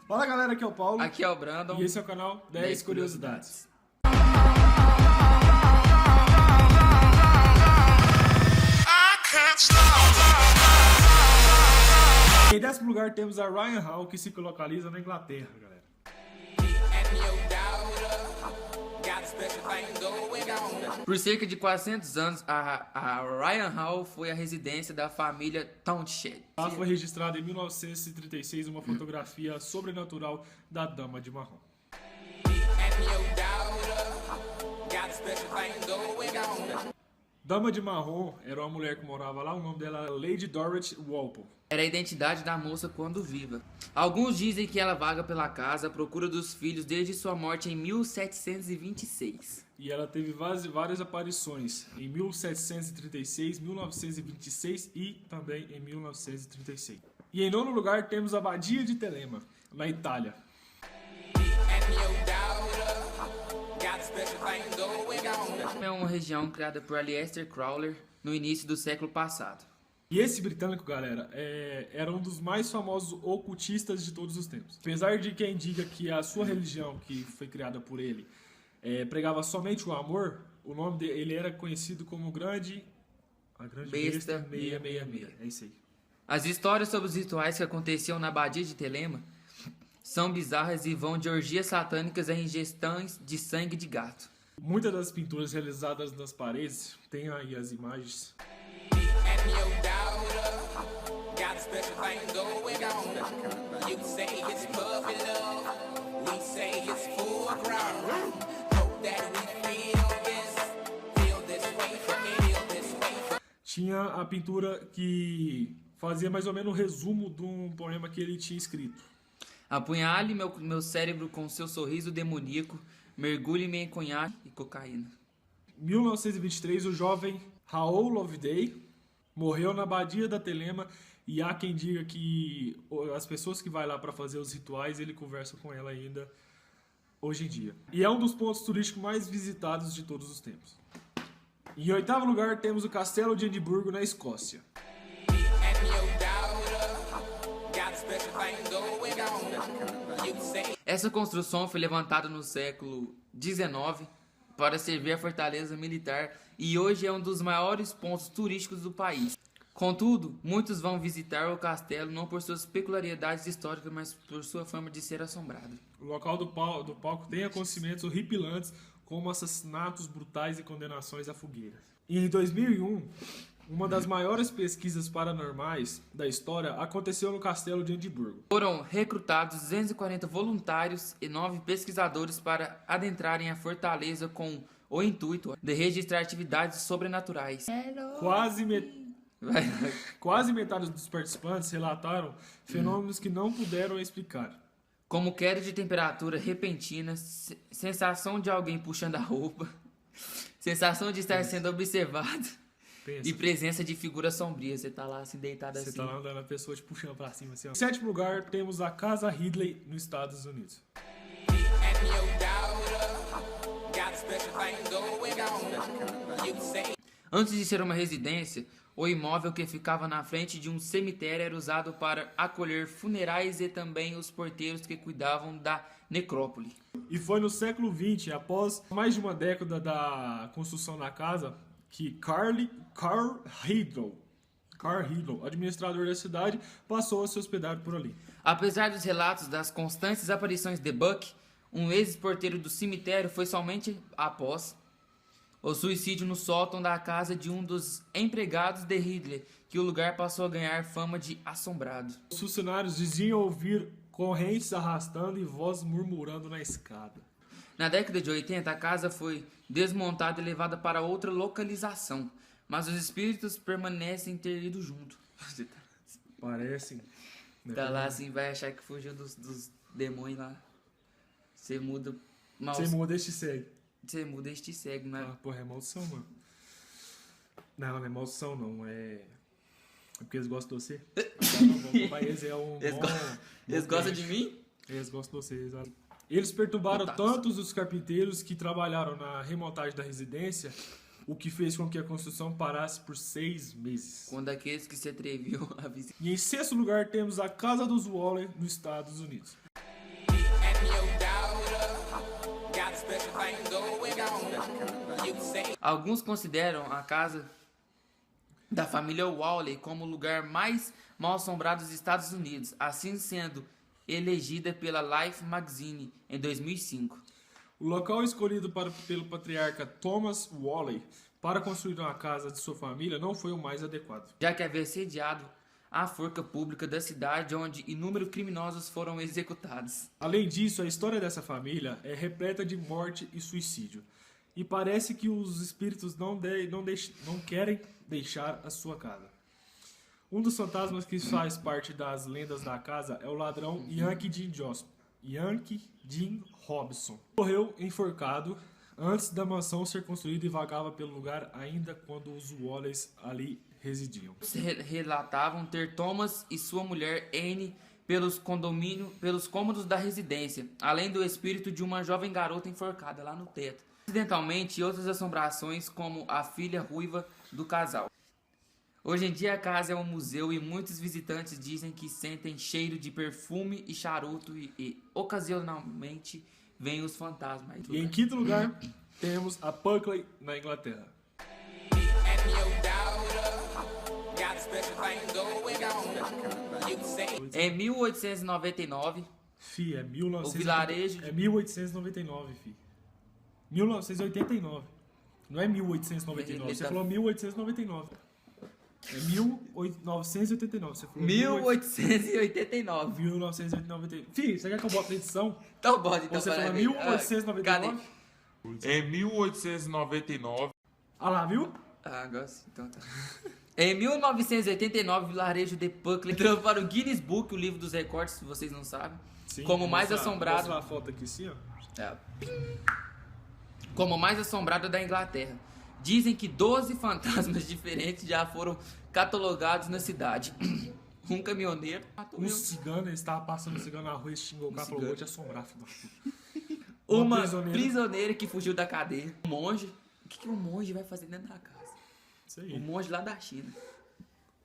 Fala galera, aqui é o Paulo. Aqui é o Brandon. E esse é o canal 10 Curiosidades. Em 10º lugar temos a Ryan Hall, que se localiza na Inglaterra, galera. Por cerca de 400 anos, a Ryan Hall foi a residência da família Townshend. Ela foi registrada em 1936 uma fotografia sobrenatural da Dama de Marrom. Dama de Marrom era uma mulher que morava lá, o nome dela era Lady Dorothy Walpole. Era a identidade da moça quando viva. Alguns dizem que ela vaga pela casa à procura dos filhos desde sua morte em 1726. E ela teve várias aparições em 1736, 1926 e também em 1936. E em 9º lugar temos a Abadia de Telema, na Itália. É uma região criada por Aleister Crowley no início do século passado. E esse britânico, galera, era um dos mais famosos ocultistas de todos os tempos. Apesar de quem diga que a sua religião, que foi criada por ele, pregava somente o amor, o nome dele ele era conhecido como a Grande Besta 666. É isso aí. As histórias sobre os rituais que aconteciam na Abadia de Telema são bizarras e vão de orgias satânicas a ingestões de sangue de gato. Muitas das pinturas realizadas nas paredes, tem aí as imagens. Tinha a pintura que fazia mais ou menos um resumo de um poema que ele tinha escrito. Apunhale meu cérebro com seu sorriso demoníaco, mergulhe-me em conhaque e cocaína. Em 1923, o jovem Raoul Loveday morreu na Abadia da Telema e há quem diga que as pessoas que vai lá para fazer os rituais, ele conversa com ela ainda hoje em dia. E é um dos pontos turísticos mais visitados de todos os tempos. Em 8º lugar temos o Castelo de Edimburgo, na Escócia. Essa construção foi levantada no século XIX para servir a fortaleza militar e hoje é um dos maiores pontos turísticos do país. Contudo, muitos vão visitar o castelo não por suas peculiaridades históricas, mas por sua fama de ser assombrado. O local do palco tem acontecimentos horripilantes, como assassinatos brutais e condenações à fogueira. E em 2001, uma das maiores pesquisas paranormais da história aconteceu no Castelo de Edimburgo. Foram recrutados 240 voluntários e 9 pesquisadores para adentrarem a fortaleza com o intuito de registrar atividades sobrenaturais. Quase metade dos participantes relataram fenômenos que não puderam explicar. Como queda de temperatura repentina, sensação de alguém puxando a roupa, sensação de estar sendo observado. Pensa. E presença de figuras sombrias. Você tá lá assim, deitado assim. Você tá lá andando, a pessoa te puxando pra cima assim, ó. Em 7º lugar, temos a Casa Ridley, nos Estados Unidos. Antes de ser uma residência, o imóvel que ficava na frente de um cemitério era usado para acolher funerais e também os porteiros que cuidavam da necrópole. E foi no século XX, após mais de uma década da construção da casa, que Carl Riddle, administrador da cidade, passou a se hospedar por ali. Apesar dos relatos das constantes aparições de Buck, um ex-porteiro do cemitério, foi somente após o suicídio no sótão da casa de um dos empregados de Ridley que o lugar passou a ganhar fama de assombrado. Os funcionários diziam ouvir correntes arrastando e vozes murmurando na escada. Na década de 80, a casa foi desmontada e levada para outra localização, mas os espíritos permanecem ter ido junto. Parecem. Tá lá assim, vai achar que fugiu dos demônios lá. Você muda... Você muda, este segue. Você muda, este segue, né? Ah, porra, é maldição, mano. Não, não é maldição, não. É porque eles gostam de você. Eles gostam de mim? Eles gostam de você, exato. Eles perturbaram tantos os carpinteiros que trabalharam na remontagem da residência, o que fez com que a construção parasse por 6 meses. Quando aqueles que se atreviam a visitar. E em 6º lugar temos a Casa dos Waller, nos Estados Unidos. Alguns consideram a casa da família Wally como o lugar mais mal assombrado dos Estados Unidos, assim sendo elegida pela Life Magazine em 2005. O local escolhido pelo patriarca Thomas Wally para construir uma casa de sua família não foi o mais adequado, Já que havia sediado a forca pública da cidade onde inúmeros criminosos foram executados. Além disso, a história dessa família é repleta de morte e suicídio. E parece que os espíritos não querem deixar a sua casa. Um dos fantasmas que faz parte das lendas da casa é o ladrão Yankee Jim Robson. Morreu enforcado antes da mansão ser construída e vagava pelo lugar ainda quando os Wallace ali residiam. Relatavam ter Thomas e sua mulher Anne pelos cômodos da residência, além do espírito de uma jovem garota enforcada lá no teto. Acidentalmente, e outras assombrações como a filha ruiva do casal. Hoje em dia a casa é um museu e muitos visitantes dizem que sentem cheiro de perfume e charuto e ocasionalmente vêm os fantasmas. E em quinto lugar temos a Buckley, na Inglaterra. Em 1899, Fi, é 1900, o vilarejo... É 1899, fi. 1989. Não é 1899, você falou 1899. É 1989, você falou 1889. 1989. Fi, você quer que eu bote na edição? Então bota, então. Você para falou mim. 1899? Cadê? Em 1899, Ah lá, viu? Ah, agora sim, então tá. Em 1989, o vilarejo de Buckley entrou para o Guinness Book, o livro dos recordes, se vocês não sabem, Sim, como mais mostra- assombrado. Mostra a foto aqui assim, ó. É. Como mais assombrado da Inglaterra. Dizem que 12 fantasmas diferentes já foram catalogados na cidade. Um caminhoneiro matou Um eu. cigano, ele estava passando cigano na rua e xingou o cara e falou: vou te assombrar, filho da puta. Uma prisioneira. prisioneira que fugiu da cadeia. Um monge. O que um monge vai fazer dentro da casa? Isso Um aí. monge lá da China.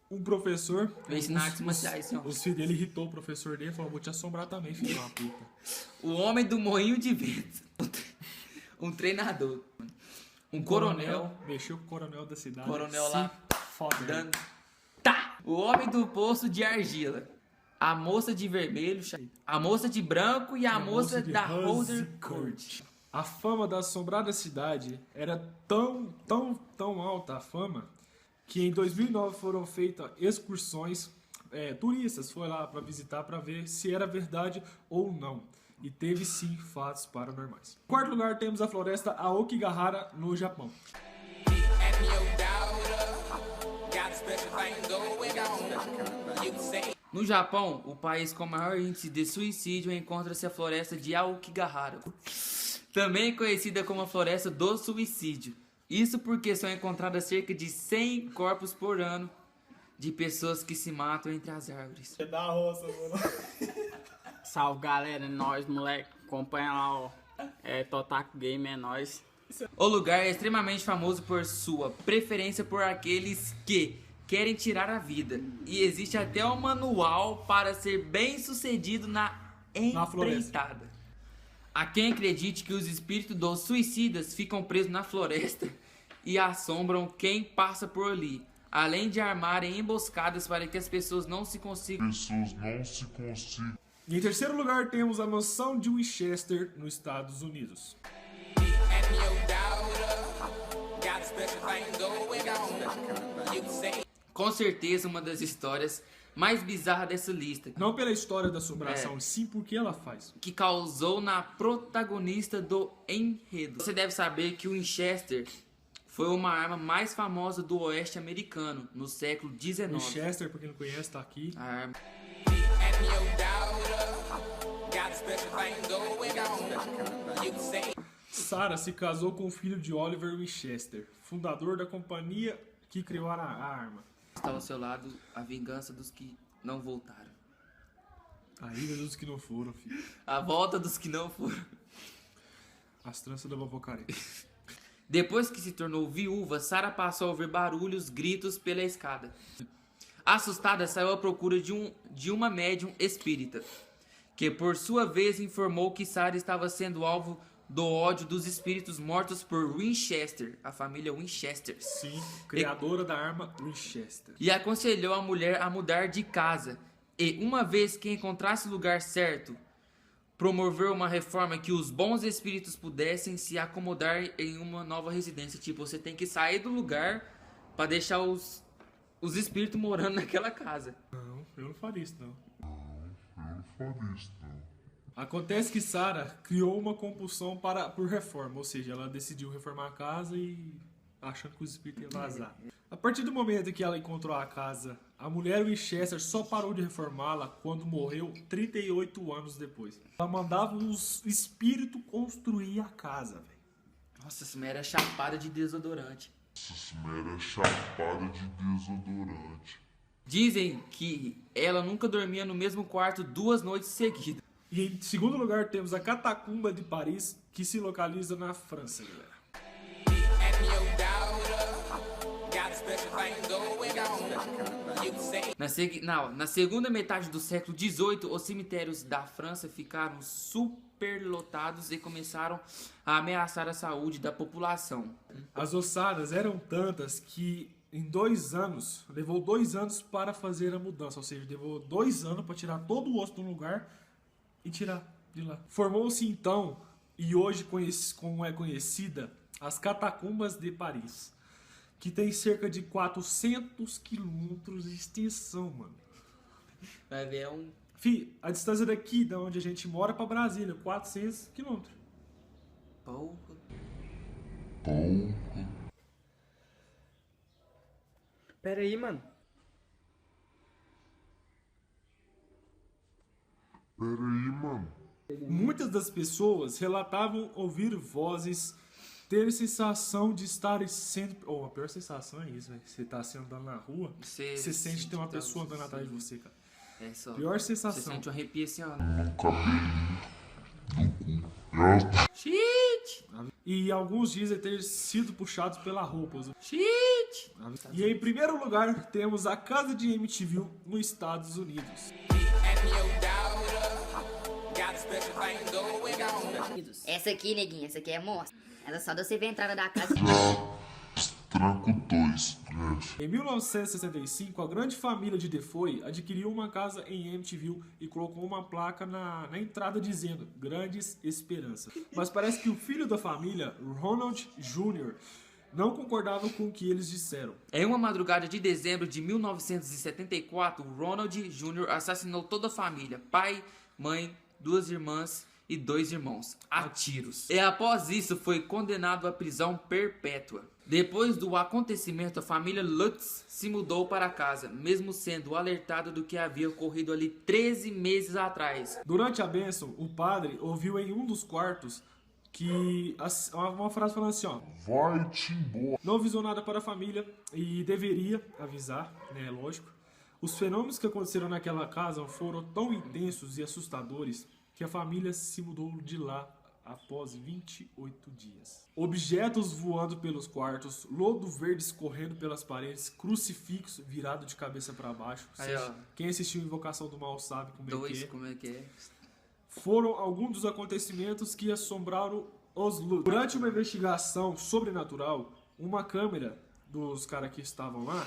Um professor. Vai ensinar artes marciais, senhor. Os filhos dele irritou o professor dele e falou: vou te assombrar também, filho da puta. O homem do moinho de vento. Um treinador. Um coronel. Mexeu com o coronel da cidade. Coronel lá. Foda. Dando. Tá! O homem do poço de argila. A moça de vermelho. A moça de branco e a moça de da Rose Roser Court. Court. A fama da assombrada cidade era tão alta a fama que em 2009 foram feitas excursões, turistas foram lá para visitar para ver se era verdade ou não. E teve sim fatos paranormais. Em quarto lugar temos a floresta Aokigahara no Japão. No Japão, o país com maior índice de suicídio encontra-se a floresta de Aokigahara, também conhecida como a floresta do suicídio. Isso porque são encontradas cerca de 100 corpos por ano de pessoas que se matam entre as árvores. É da roça, mano. Salve galera, nós moleque, acompanha lá ó, Totaku Game, é nóis. O lugar é extremamente famoso por sua preferência por aqueles que querem tirar a vida. E existe até um manual para ser bem sucedido na floresta. empreitada. Há quem acredite que os espíritos dos suicidas ficam presos na floresta e assombram quem passa por ali, além de armarem emboscadas para que as pessoas não se consigam. E em terceiro lugar temos a mansão de Winchester, nos Estados Unidos. Com certeza uma das histórias mais bizarras dessa lista, Não pela história da assombração, sim porque ela faz. que causou na protagonista do enredo. Você deve saber que o Winchester foi uma arma mais famosa do oeste americano no século XIX. Winchester, pra quem não conhece, tá aqui. A arma. Sarah se casou com o filho de Oliver Winchester, fundador da companhia que criou a arma. Está ao seu lado a vingança dos que não voltaram. A ira dos que não foram, filho. A volta dos que não foram. As tranças da Babocaré. Depois que se tornou viúva, Sarah passou a ouvir barulhos, gritos pela escada. Assustada, saiu à procura de uma médium espírita, que por sua vez informou que Sarah estava sendo alvo do ódio dos espíritos mortos por Winchester, a família Winchester. Sim, criadora da arma Winchester. E aconselhou a mulher a mudar de casa. E, uma vez que encontrasse o lugar certo, promoveu uma reforma que os bons espíritos pudessem se acomodar em uma nova residência. Tipo, você tem que sair do lugar para deixar os espíritos morando naquela casa. Não, eu não faria isso, não. Acontece que Sarah criou uma compulsão por reforma, ou seja, ela decidiu reformar a casa e achando que os espíritos iam vazar. A partir do momento que ela encontrou a casa, a mulher Winchester só parou de reformá-la quando morreu 38 anos depois. Ela mandava os espíritos construir a casa, velho. Nossa, essa mulher era chapada de desodorante. Dizem que ela nunca dormia no mesmo quarto 2 noites seguidas. E em segundo lugar temos a Catacumba de Paris, que se localiza na França, galera. Na segunda metade do século XVIII, os cemitérios da França ficaram superlotados e começaram a ameaçar a saúde da população. As ossadas eram tantas que em 2 anos, levou 2 anos para fazer a mudança, ou seja, levou 2 anos para tirar todo o osso de um lugar e tirar de lá. Formou-se então, e hoje como é conhecida, as Catacumbas de Paris, que tem cerca de 400 quilômetros de extensão, mano. Vai ver Fih, a distância daqui, da onde a gente mora, para Brasília, 400 quilômetros. Porra. Pera aí, mano. Muitas das pessoas relatavam ouvir vozes, ter sensação de estarem sempre... a pior sensação é isso, velho. Você tá assim andando na rua, você sente que tem uma pessoa andando atrás de você, cara. É só. Pior Você sensação. sente um arrepio assim, ó. Shit! E alguns dizem ter sido puxados pela roupa. Shit! E em primeiro lugar, temos a casa de MTV nos Estados Unidos. Essa aqui, neguinho, essa aqui é monstro. Ela só deu você ver a entrada da casa. Em 1965, a grande família de Defoe adquiriu uma casa em MTV e colocou uma placa na entrada dizendo Grandes Esperanças. Mas parece que o filho da família, Ronald Jr., não concordava com o que eles disseram. Em uma madrugada de dezembro de 1974, Ronald Jr. assassinou toda a família, pai, mãe, 2 irmãs e 2 irmãos, a tiros. E após isso foi condenado à prisão perpétua. Depois do acontecimento, a família Lutz se mudou para casa, mesmo sendo alertada do que havia ocorrido ali 13 meses atrás. Durante a bênção, o padre ouviu em um dos quartos que uma frase falando assim, ó: vai-te embora. Não avisou nada para a família e deveria avisar, né, lógico. Os fenômenos que aconteceram naquela casa foram tão intensos e assustadores que a família se mudou de lá após 28 dias. Objetos voando pelos quartos, lodo verde escorrendo pelas paredes, crucifixo virado de cabeça para baixo. Aí, ó. Quem assistiu Invocação do Mal sabe como é que é. Foram alguns dos acontecimentos que assombraram os Lutz. Durante uma investigação sobrenatural, uma câmera dos caras que estavam lá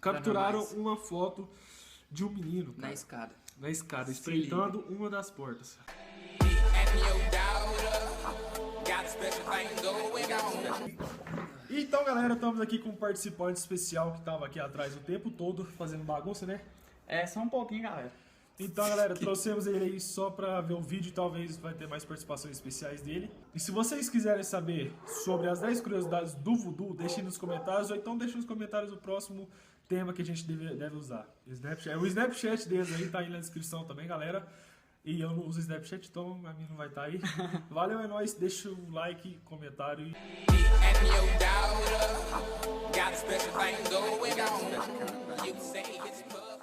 capturaram uma foto de um menino, cara, na escada, espreitando uma das portas. Então, galera, estamos aqui com um participante especial que estava aqui atrás o tempo todo fazendo bagunça, né? É, só um pouquinho, galera. Então, galera, trouxemos ele aí só pra ver o vídeo, talvez vai ter mais participações especiais dele. E se vocês quiserem saber sobre as 10 curiosidades do voodoo, deixem nos comentários, ou então deixem nos comentários o próximo tema que a gente deve usar. O Snapchat deles aí tá aí na descrição também, galera. E eu não uso Snapchat, então a minha não vai estar aí. Valeu, é nóis, deixa o like, comentário e... Got a special thing going on. You say it's fun.